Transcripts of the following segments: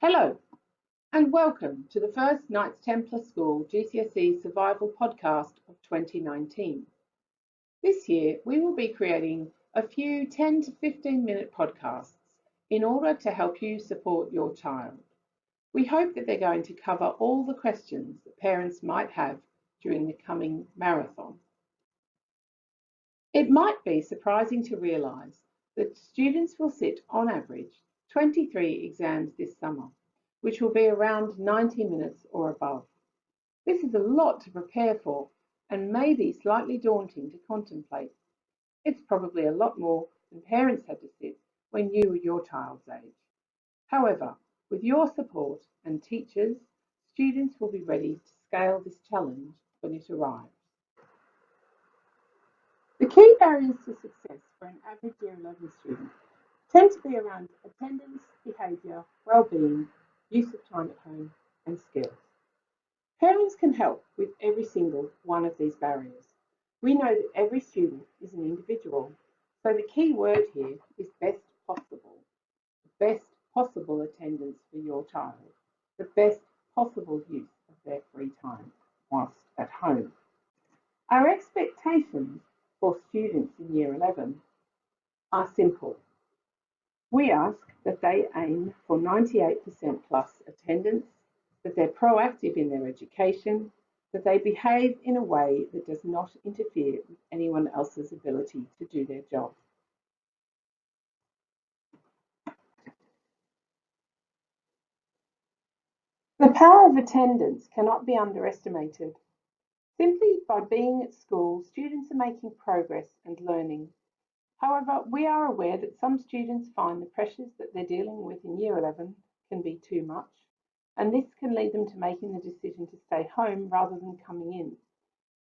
Hello and welcome to the first Knights Templar School GCSE Survival Podcast of 2019. This year we will be creating a few 10 to 15 minute podcasts in order to help you support your child. We hope that they're going to cover all the questions that parents might have during the coming marathon. It might be surprising to realise that students will sit on average 23 exams this summer, which will be around 90 minutes or above. This is a lot to prepare for and may be slightly daunting to contemplate. It's probably a lot more than parents had to sit when you were your child's age. However, with your support and teachers, students will be ready to scale this challenge when it arrives. The key barriers to success for an average Year 11 student tend to be around attendance, behaviour, well-being, use of time at home, and skills. Parents can help with every single one of these barriers. We know that every student is an individual, so the key word here is best possible. The best possible attendance for your child, the best possible use of their free time whilst at home. Our expectations for students in Year 11 are simple. We ask that they aim for 98% plus attendance, that they're proactive in their education, that they behave in a way that does not interfere with anyone else's ability to do their job. The power of attendance cannot be underestimated. Simply by being at school, students are making progress and learning. However, we are aware that some students find the pressures that they're dealing with in Year 11 can be too much, and this can lead them to making the decision to stay home rather than coming in.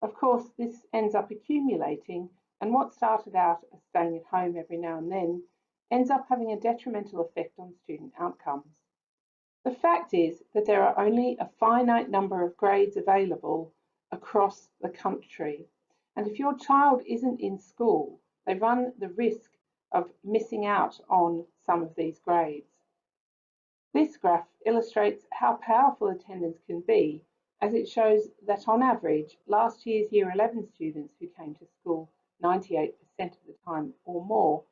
Of course, this ends up accumulating, and what started out as staying at home every now and then ends up having a detrimental effect on student outcomes. The fact is that there are only a finite number of grades available across the country, and if your child isn't in school, they run the risk of missing out on some of these grades. This graph illustrates how powerful attendance can be, as it shows that on average, last year's Year 11 students who came to school 98% of the time or more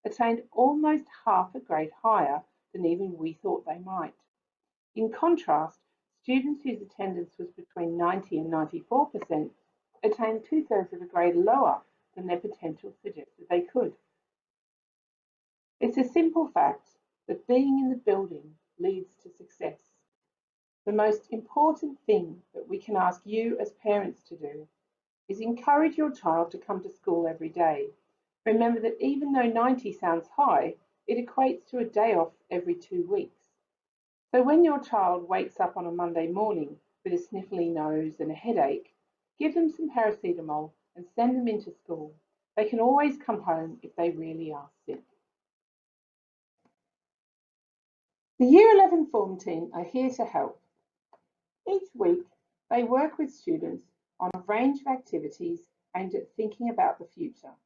attained almost half a grade higher than even we thought they might. In contrast, students whose attendance was between 90 and 94% attained 2/3 of a grade lower than their potential suggested they could. It's a simple fact that being in the building leads to success. The most important thing that we can ask you as parents to do is encourage your child to come to school every day. Remember that even though 90 sounds high, it equates to a day off every 2 weeks. So when your child wakes up on a Monday morning with a sniffly nose and a headache, give them some paracetamol and send them into school. They can always come home if they really are sick. The Year 11 form team are here to help. Each week, they work with students on a range of activities aimed at thinking about the future.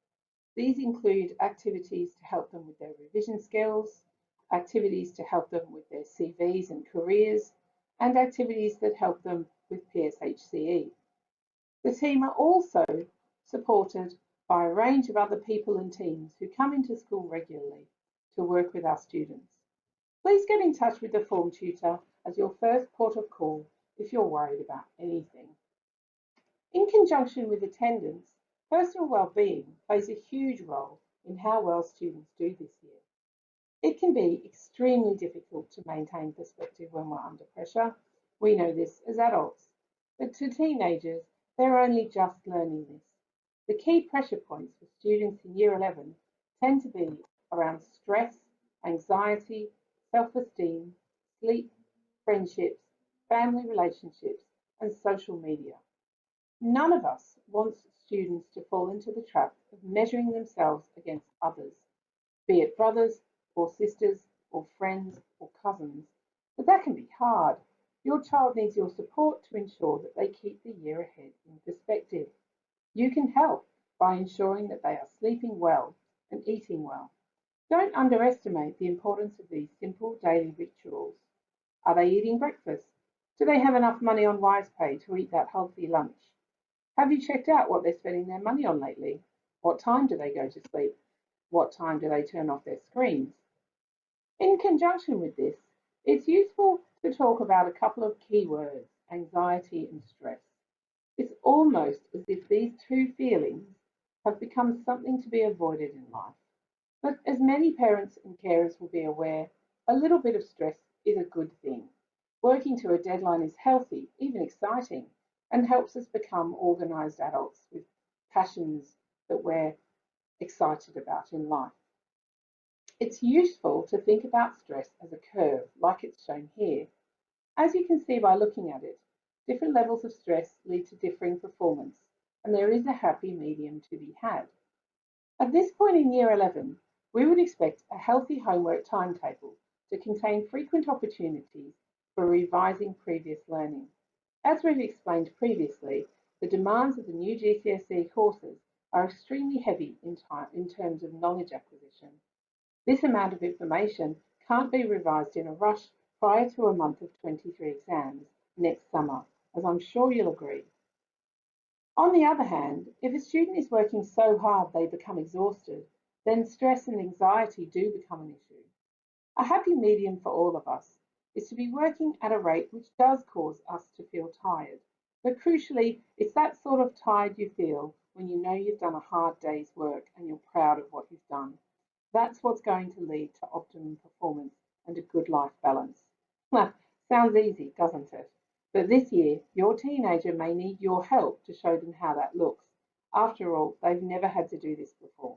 These include activities to help them with their revision skills, activities to help them with their CVs and careers, and activities that help them with PSHCE. The team are also supported by a range of other people and teams who come into school regularly to work with our students. Please get in touch with the form tutor as your first port of call if you're worried about anything. In conjunction with attendance, personal well-being plays a huge role in how well students do this year. It can be extremely difficult to maintain perspective when we're under pressure. We know this as adults, but to teenagers, they're only just learning this. The key pressure points for students in Year 11 tend to be around stress, anxiety, self-esteem, sleep, friendships, family relationships, and social media. None of us wants students to fall into the trap of measuring themselves against others, be it brothers or sisters or friends or cousins, but that can be hard. Your child needs your support to ensure that they keep the year ahead in perspective. You can help by ensuring that they are sleeping well and eating well. Don't underestimate the importance of these simple daily rituals. Are they eating breakfast? Do they have enough money on WisePay to eat that healthy lunch? Have you checked out what they're spending their money on lately? What time do they go to sleep? What time do they turn off their screens? In conjunction with this, it's useful to talk about a couple of key words, anxiety and stress. It's almost as if these two feelings have become something to be avoided in life. But as many parents and carers will be aware, a little bit of stress is a good thing. Working to a deadline is healthy, even exciting, and helps us become organised adults with passions that we're excited about in life. It's useful to think about stress as a curve, like it's shown here. As you can see by looking at it, different levels of stress lead to differing performance, and there is a happy medium to be had. At this point in Year 11, we would expect a healthy homework timetable to contain frequent opportunities for revising previous learning. As we've explained previously, the demands of the new GCSE courses are extremely heavy in terms of knowledge acquisition. This amount of information can't be revised in a rush prior to a month of 23 exams next summer, as I'm sure you'll agree. On the other hand, if a student is working so hard they become exhausted, then stress and anxiety do become an issue. A happy medium for all of us is to be working at a rate which does cause us to feel tired. But crucially, it's that sort of tired you feel when you know you've done a hard day's work and you're proud of what you've done. That's what's going to lead to optimum performance and a good life balance. Sounds easy, doesn't it? But this year, your teenager may need your help to show them how that looks. After all, they've never had to do this before.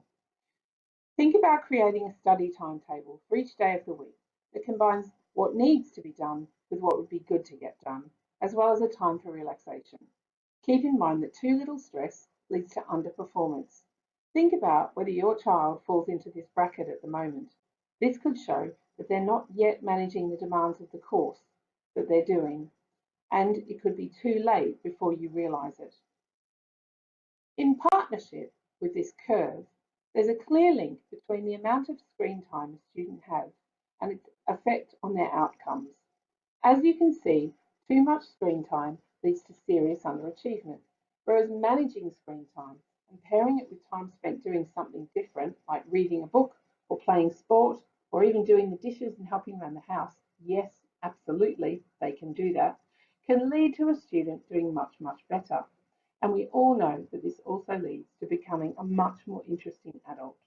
Think about creating a study timetable for each day of the week that combines what needs to be done with what would be good to get done, as well as a time for relaxation. Keep in mind that too little stress leads to underperformance. Think about whether your child falls into this bracket at the moment. This could show that they're not yet managing the demands of the course that they're doing, and it could be too late before you realise it. In partnership with this curve, there's a clear link between the amount of screen time a student has and its effect on their outcomes. As you can see, too much screen time leads to serious underachievement, whereas managing screen time and pairing it with time spent doing something different, like reading a book or playing sport or even doing the dishes and helping around the house, yes, absolutely, they can do that, can lead to a student doing much, much better. And we all know that this also leads to becoming a much more interesting adult.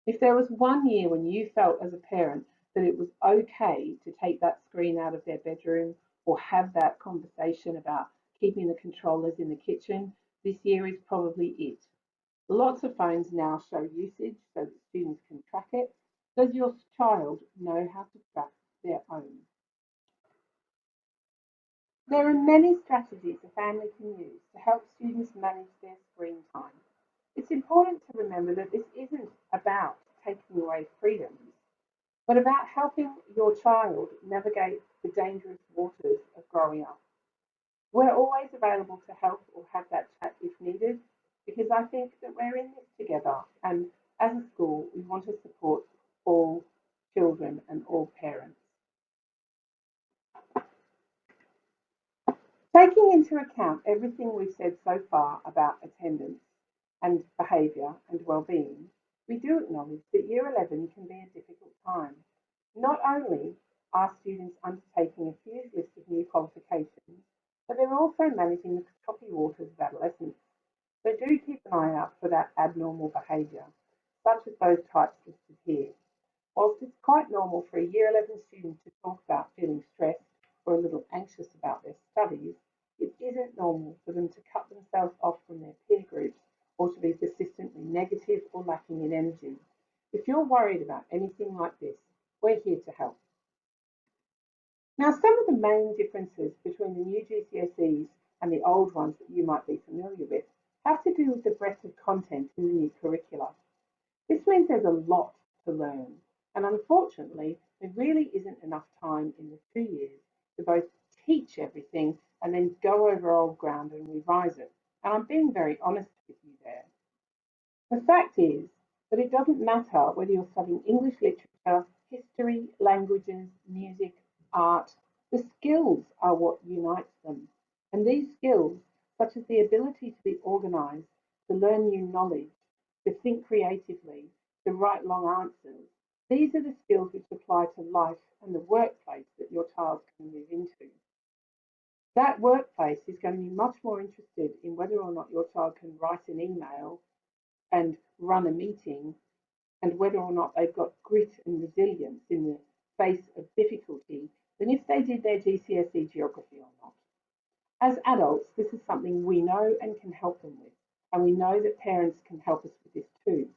If there was one year when you felt as a parent that it was okay to take that screen out of their bedroom or have that conversation about keeping the controllers in the kitchen, this year is probably it. Lots of phones now show usage so that students can track it. Does your child know how to track their own? There are many strategies a family can use to help students manage their screen time. It's important to remember that this isn't about taking away freedoms, but about helping your child navigate the dangerous waters of growing up. We're always available to help or have that chat if needed, because I think that we're in this together. And as a school, we want to support all children and all parents. Taking into account everything we've said so far about attendance and behaviour and well-being, we do acknowledge that Year 11 can be a difficult time. Not only are students undertaking a huge list of new qualifications, but they're also managing the choppy waters of adolescence. So do keep an eye out for that abnormal behaviour, such as those types listed here. Whilst it's quite normal for a Year 11 student to talk about feeling stressed or a little anxious about their studies, it isn't normal for them to cut themselves off from their peer groups or to be persistently negative or lacking in energy. If you're worried about anything like this, we're here to help. Now, some of the main differences between the new GCSEs and the old ones that you might be familiar with have to do with the breadth of content in the new curricula. This means there's a lot to learn, and unfortunately, there really isn't enough time in the 2 years to both teach everything and then go over old ground and revise it. And I'm being very honest with you there. The fact is that it doesn't matter whether you're studying English literature, history, languages, music, art, The skills are what unites them. And these skills, such as the ability to be organised, to learn new knowledge, to think creatively, to write long answers, these are the skills which apply to life and the workplace that your child can move into. That workplace is going to be much more interested in whether or not your child can write an email and run a meeting and whether or not they've got grit and resilience in the face of difficulty than if they did their GCSE geography or not. As adults, this is something we know and can help them with, and we know that parents can help us with this too.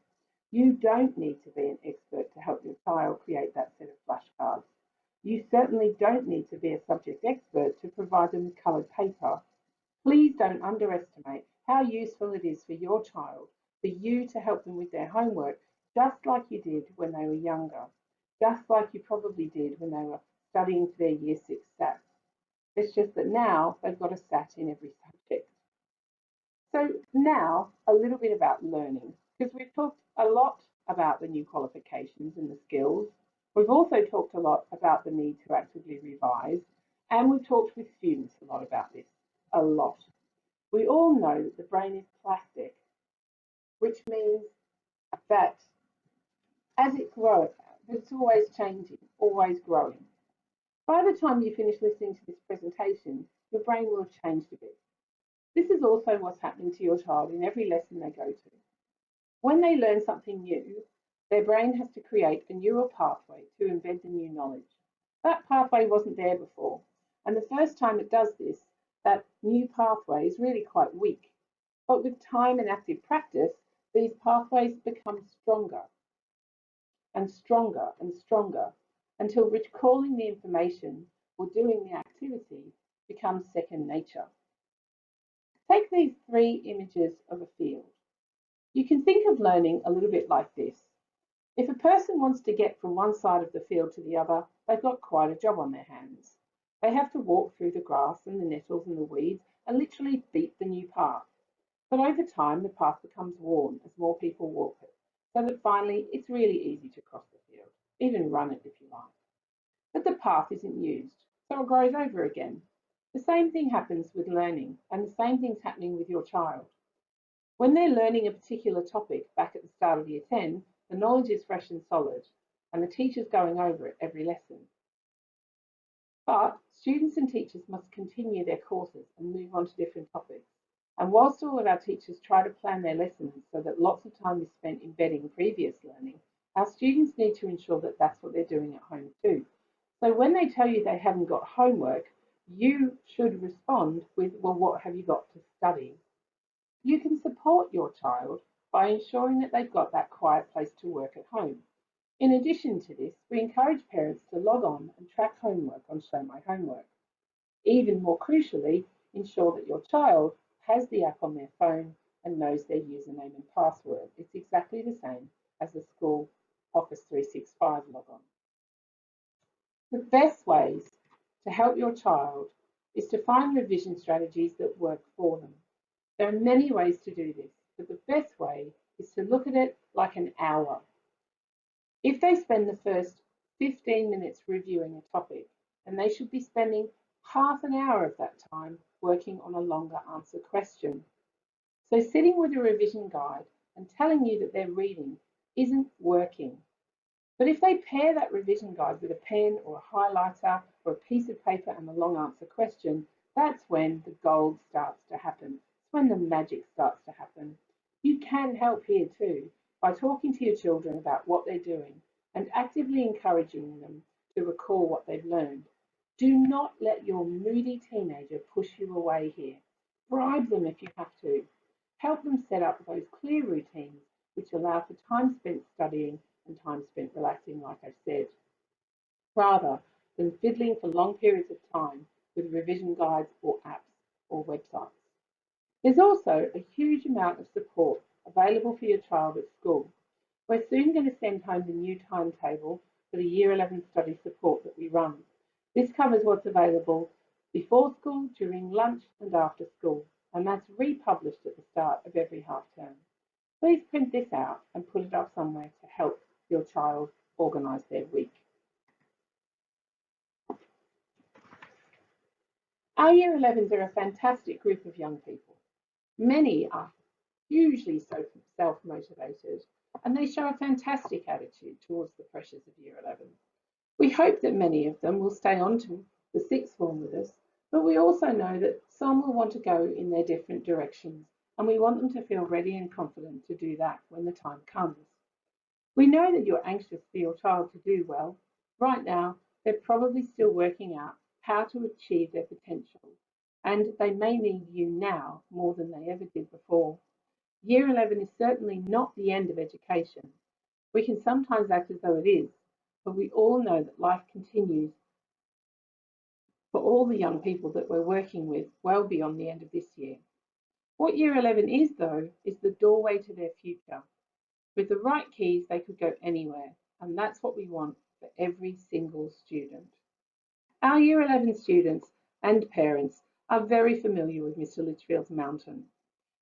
You don't need to be an expert to help your child create that set of flashcards. You certainly don't need to be a subject expert to provide them with coloured paper. Please don't underestimate how useful it is for your child for you to help them with their homework, just like you did when they were younger, just like you probably did when they were studying for their Year 6 SATs. It's just that now they've got a SAT in every subject. So now a little bit about learning, because we've talked a lot about the new qualifications and the skills. We've also talked a lot about the need to actively revise, and we've talked with students a lot about this, a lot. We all know that the brain is plastic, which means that as it grows, it's always changing, always growing. By the time you finish listening to this presentation, your brain will have changed a bit. This is also what's happening to your child in every lesson they go to. When they learn something new, their brain has to create a neural pathway to embed the new knowledge. That pathway wasn't there before, and the first time it does this, that new pathway is really quite weak. But with time and active practice, these pathways become stronger and stronger and stronger until recalling the information or doing the activity becomes second nature. Take these three images of a field. You can think of learning a little bit like this. If a person wants to get from one side of the field to the other, they've got quite a job on their hands. They have to walk through the grass and the nettles and the weeds and literally beat the new path. But over time, the path becomes worn as more people walk it, so that finally it's really easy to cross the field, even run it if you like. But the path isn't used, so it grows over again. The same thing happens with learning, and the same thing's happening with your child. When they're learning a particular topic back at the start of Year 10, the knowledge is fresh and solid, and the teacher's going over it every lesson. But students and teachers must continue their courses and move on to different topics. And whilst all of our teachers try to plan their lessons so that lots of time is spent embedding previous learning, our students need to ensure that that's what they're doing at home too. So when they tell you they haven't got homework, you should respond with, well, what have you got to study? You can support your child by ensuring that they've got that quiet place to work at home. In addition to this, we encourage parents to log on and track homework on Show My Homework. Even more crucially, ensure that your child has the app on their phone and knows their username and password. It's exactly the same as the school Office 365 logon. The best ways to help your child is to find revision strategies that work for them. There are many ways to do this, but the best way is to look at it like an hour. If they spend the first 15 minutes reviewing a topic, then they should be spending half an hour of that time working on a longer answer question. So sitting with a revision guide and telling you that they're reading isn't working. But if they pair that revision guide with a pen or a highlighter or a piece of paper and a long answer question, that's when the gold starts to happen. It's when the magic starts to happen. You can help here too by talking to your children about what they're doing and actively encouraging them to recall what they've learned. Do not let your moody teenager push you away here. Bribe them if you have to. Help them set up those clear routines which allow for time spent studying and time spent relaxing, like I said, rather than fiddling for long periods of time with revision guides or apps or websites. There's also a huge amount of support available for your child at school. We're soon going to send home the new timetable for the Year 11 study support that we run. This covers what's available before school, during lunch and after school, and that's republished at the start of every half term. Please print this out and put it up somewhere to help your child organise their week. Our Year 11s are a fantastic group of young people. Many are hugely self-motivated and they show a fantastic attitude towards the pressures of Year 11. We hope that many of them will stay on to the sixth form with us, but we also know that some will want to go in their different directions and we want them to feel ready and confident to do that when the time comes. We know that you're anxious for your child to do well. Right now, they're probably still working out how to achieve their potential, and they may need you now more than they ever did before. Year 11 is certainly not the end of education. We can sometimes act as though it is, but we all know that life continues for all the young people that we're working with well beyond the end of this year. What Year 11 is, though, is the doorway to their future. With the right keys, they could go anywhere, and that's what we want for every single student. Our Year 11 students and parents are very familiar with Mr. Litchfield's Mountain.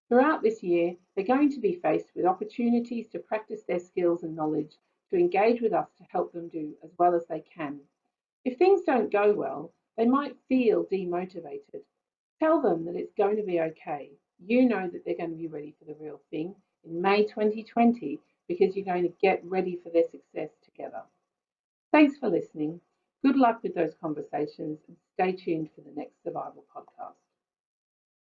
Throughout this year, they're going to be faced with opportunities to practice their skills and knowledge, to engage with us to help them do as well as they can. If things don't go well, they might feel demotivated. Tell them that it's going to be okay. You know that they're going to be ready for the real thing in May 2020 because you're going to get ready for their success together. Thanks for listening. Good luck with those conversations and stay tuned for the next Survival podcast.